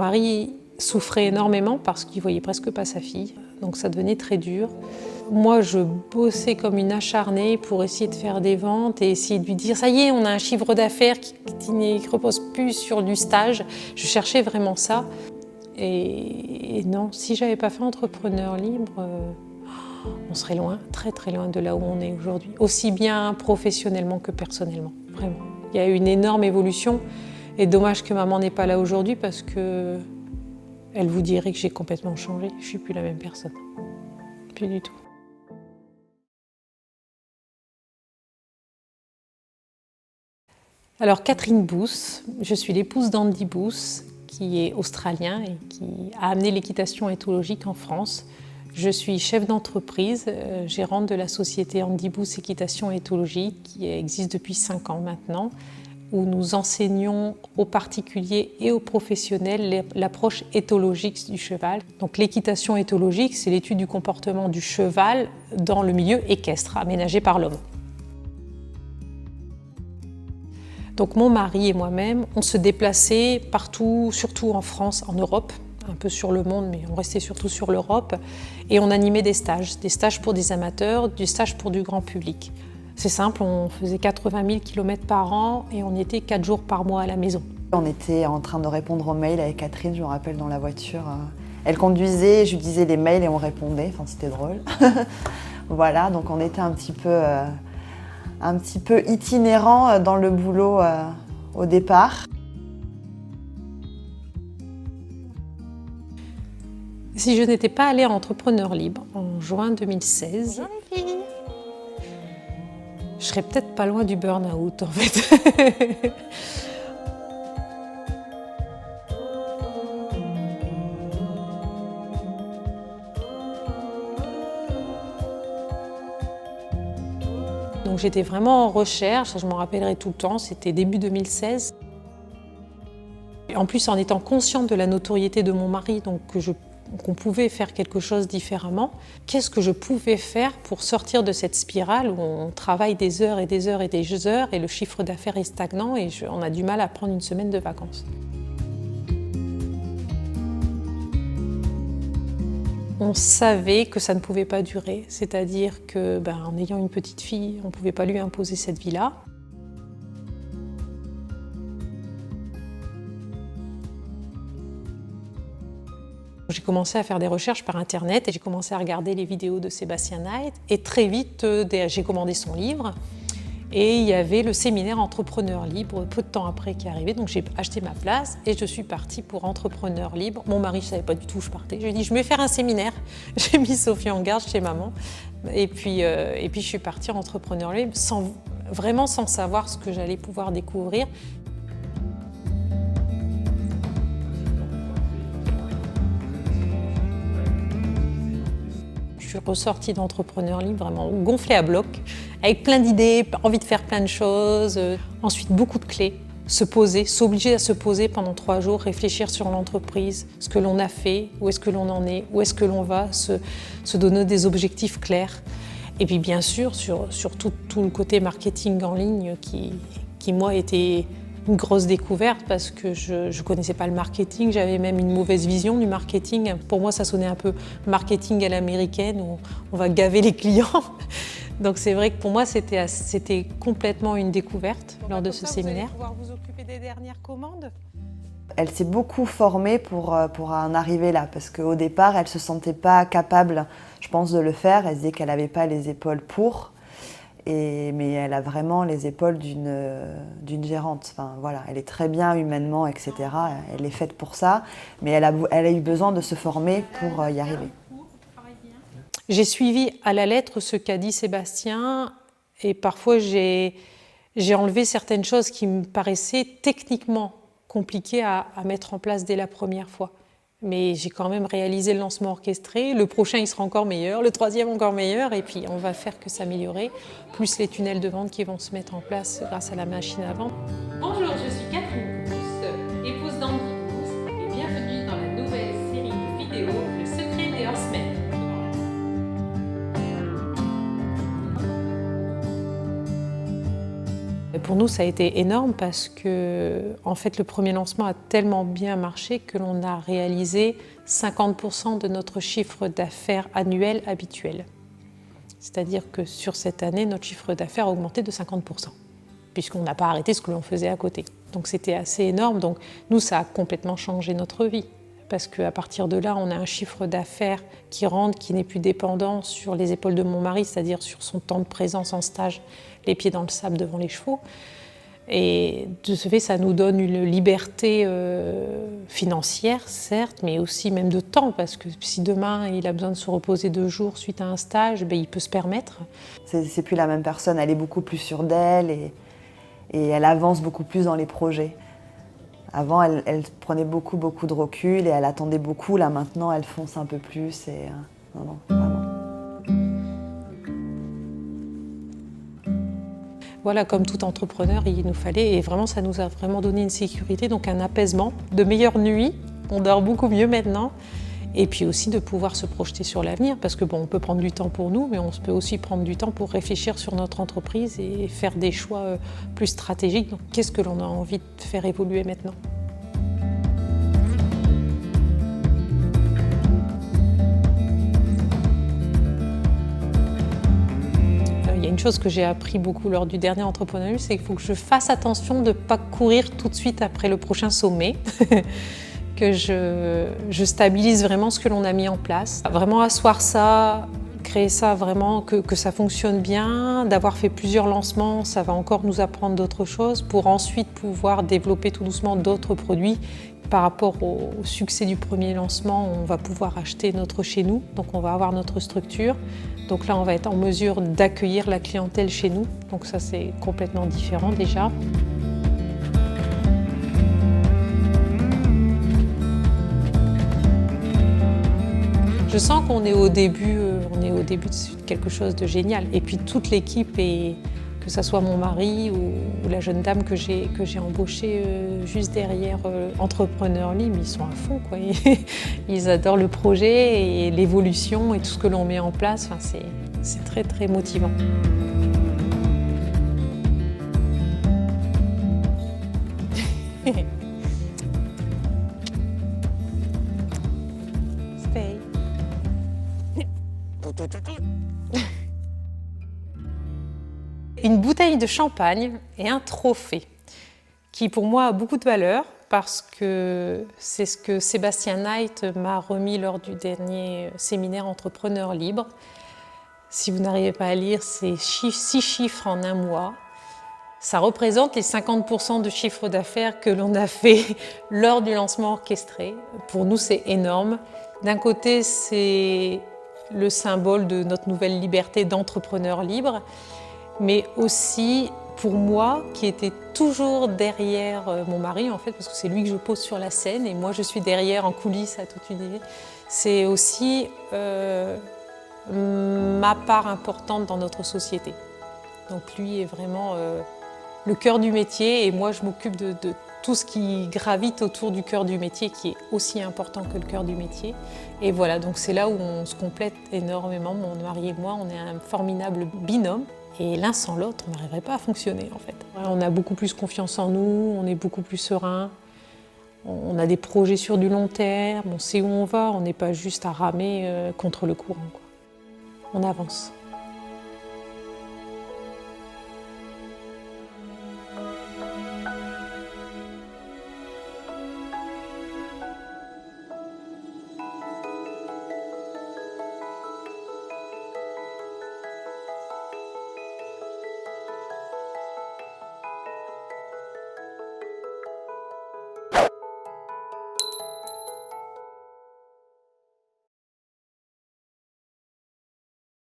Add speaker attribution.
Speaker 1: mari souffrait énormément parce qu'il ne voyait presque pas sa fille, donc ça devenait très dur. Moi, je bossais comme une acharnée pour essayer de faire des ventes et essayer de lui dire « ça y est, on a un chiffre d'affaires qui ne repose plus sur du stage ». Je cherchais vraiment ça. Et non, si je n'avais pas fait entrepreneur libre, on serait loin, très très loin de là où on est aujourd'hui. Aussi bien professionnellement que personnellement, vraiment. Il y a eu une énorme évolution et dommage que maman n'est pas là aujourd'hui parce que elle vous dirait que j'ai complètement changé. Je ne suis plus la même personne. Plus du tout. Alors Catherine Booth, je suis l'épouse d'Andy Booth, qui est australien et qui a amené l'équitation éthologique en France. Je suis chef d'entreprise, gérante de la société Andy Booth Équitation Éthologique, qui existe depuis 5 ans maintenant, où nous enseignons aux particuliers et aux professionnels l'approche éthologique du cheval. Donc l'équitation éthologique, c'est l'étude du comportement du cheval dans le milieu équestre, aménagé par l'homme. Donc mon mari et moi-même, on se déplaçait partout, surtout en France, en Europe, un peu sur le monde, mais on restait surtout sur l'Europe, et on animait des stages pour des amateurs, des stages pour du grand public. C'est simple, on faisait 80 000 km par an et on était 4 jours par mois à la maison.
Speaker 2: On était en train de répondre aux mails avec Catherine, je me rappelle, dans la voiture. Elle conduisait, je lui disais les mails et on répondait, enfin c'était drôle. Voilà, donc on était un petit peu itinérant dans le boulot au départ.
Speaker 1: Si je n'étais pas allée en entrepreneur libre en juin 2016, je serais peut-être pas loin du burn-out en fait. Donc j'étais vraiment en recherche, je m'en rappellerai tout le temps, c'était début 2016. En plus, en étant consciente de la notoriété de mon mari, donc qu'on pouvait faire quelque chose différemment, qu'est-ce que je pouvais faire pour sortir de cette spirale où on travaille des heures et des heures et des heures et le chiffre d'affaires est stagnant et on a du mal à prendre une semaine de vacances. On savait que ça ne pouvait pas durer, c'est-à-dire qu'en ayant une petite fille, on ne pouvait pas lui imposer cette vie-là. J'ai commencé à faire des recherches par internet et j'ai commencé à regarder les vidéos de Sébastien Knight et très vite j'ai commandé son livre et il y avait le séminaire Entrepreneur Libre peu de temps après qui est arrivé, donc j'ai acheté ma place et je suis partie pour Entrepreneur Libre. Mon mari ne savait pas du tout où je partais, je lui ai dit je vais faire un séminaire, j'ai mis Sophie en garde chez maman et puis je suis partie en Entrepreneur Libre vraiment sans savoir ce que j'allais pouvoir découvrir. Je suis ressortie d'entrepreneur libre, vraiment gonflée à bloc, avec plein d'idées, envie de faire plein de choses. Ensuite, beaucoup de clés. Se poser, s'obliger à se poser pendant 3 jours, réfléchir sur l'entreprise, ce que l'on a fait, où est-ce que l'on en est, où est-ce que l'on va, se donner des objectifs clairs. Et puis bien sûr, sur tout le côté marketing en ligne qui moi, était une grosse découverte parce que je ne connaissais pas le marketing, j'avais même une mauvaise vision du marketing. Pour moi, ça sonnait un peu marketing à l'américaine où on va gaver les clients. Donc c'est vrai que pour moi, c'était complètement une découverte lors de ce séminaire. Vous allez pouvoir vous occuper des dernières commandes ?
Speaker 2: Elle s'est beaucoup formée pour en arriver là, parce qu'au départ, elle ne se sentait pas capable, je pense, de le faire. Elle disait qu'elle n'avait pas les épaules pour. Mais elle a vraiment les épaules d'une gérante. Enfin, voilà, elle est très bien humainement, etc. Elle est faite pour ça, mais elle a eu besoin de se former pour y arriver.
Speaker 1: J'ai suivi à la lettre ce qu'a dit Sébastien et parfois j'ai enlevé certaines choses qui me paraissaient techniquement compliquées à mettre en place dès la première fois. Mais j'ai quand même réalisé le lancement orchestré. Le prochain, il sera encore meilleur, le troisième encore meilleur. Et puis, on va faire que s'améliorer, plus les tunnels de vente qui vont se mettre en place grâce à la machine à vendre.
Speaker 3: Bonjour, je suis Catherine Booth, épouse d'Andy Booth, et bienvenue dans la nouvelle série de vidéos Le secret des horsemen.
Speaker 1: Pour nous, ça a été énorme parce que, en fait, le premier lancement a tellement bien marché que l'on a réalisé 50% de notre chiffre d'affaires annuel habituel. C'est-à-dire que sur cette année, notre chiffre d'affaires a augmenté de 50%, puisqu'on n'a pas arrêté ce que l'on faisait à côté. Donc c'était assez énorme. Donc nous, ça a complètement changé notre vie. Parce qu'à partir de là, on a un chiffre d'affaires qui rentre, qui n'est plus dépendant sur les épaules de mon mari, c'est-à-dire sur son temps de présence en stage, les pieds dans le sable devant les chevaux. Et de ce fait, ça nous donne une liberté financière, certes, mais aussi même de temps, parce que si demain il a besoin de se reposer 2 jours suite à un stage, ben, il peut se permettre.
Speaker 2: C'est plus la même personne, elle est beaucoup plus sûre d'elle et elle avance beaucoup plus dans les projets. Avant, elle prenait beaucoup de recul et elle attendait beaucoup. Là, maintenant, elle fonce un peu plus. Et, non, vraiment.
Speaker 1: Voilà, comme tout entrepreneur, il nous fallait, et vraiment, ça nous a vraiment donné une sécurité, donc un apaisement, de meilleures nuits. On dort beaucoup mieux maintenant. Et puis aussi de pouvoir se projeter sur l'avenir, parce que bon, on peut prendre du temps pour nous, mais on peut aussi prendre du temps pour réfléchir sur notre entreprise et faire des choix plus stratégiques. Donc, qu'est-ce que l'on a envie de faire évoluer maintenant ? Il y a une chose que j'ai appris beaucoup lors du dernier entrepreneuriat, c'est qu'il faut que je fasse attention de ne pas courir tout de suite après le prochain sommet. Que je stabilise vraiment ce que l'on a mis en place. Vraiment asseoir ça, créer ça vraiment, que ça fonctionne bien, d'avoir fait plusieurs lancements, ça va encore nous apprendre d'autres choses pour ensuite pouvoir développer tout doucement d'autres produits. Par rapport au succès du premier lancement, on va pouvoir acheter notre chez nous, donc on va avoir notre structure. Donc là, on va être en mesure d'accueillir la clientèle chez nous, donc ça c'est complètement différent déjà. Je sens qu'on est au début de quelque chose de génial. Et puis toute l'équipe, que ce soit mon mari ou la jeune dame que j'ai embauchée juste derrière Entrepreneur Libre, ils sont à fond, quoi. Ils adorent le projet et l'évolution et tout ce que l'on met en place. Enfin, c'est très très motivant. Stay. Une bouteille de champagne et un trophée qui pour moi a beaucoup de valeur parce que c'est ce que Sébastien Knight m'a remis lors du dernier séminaire Entrepreneur Libre. Si vous n'arrivez pas à lire, c'est 6 chiffres en un mois. Ça représente les 50% de chiffre d'affaires que l'on a fait lors du lancement orchestré. Pour nous, c'est énorme. D'un côté, c'est le symbole de notre nouvelle liberté d'entrepreneur libre, mais aussi pour moi, qui était toujours derrière mon mari, en fait, parce que c'est lui que je pose sur la scène et moi je suis derrière en coulisses à toute une idée. C'est aussi ma part importante dans notre société. Donc lui est vraiment le cœur du métier et moi je m'occupe de tout ce qui gravite autour du cœur du métier qui est aussi important que le cœur du métier. Et voilà, donc c'est là où on se complète énormément, mon mari et moi, on est un formidable binôme. Et l'un sans l'autre, on n'arriverait pas à fonctionner en fait. On a beaucoup plus confiance en nous, on est beaucoup plus serein, on a des projets sur du long terme, on sait où on va, on n'est pas juste à ramer contre le courant, quoi. On avance.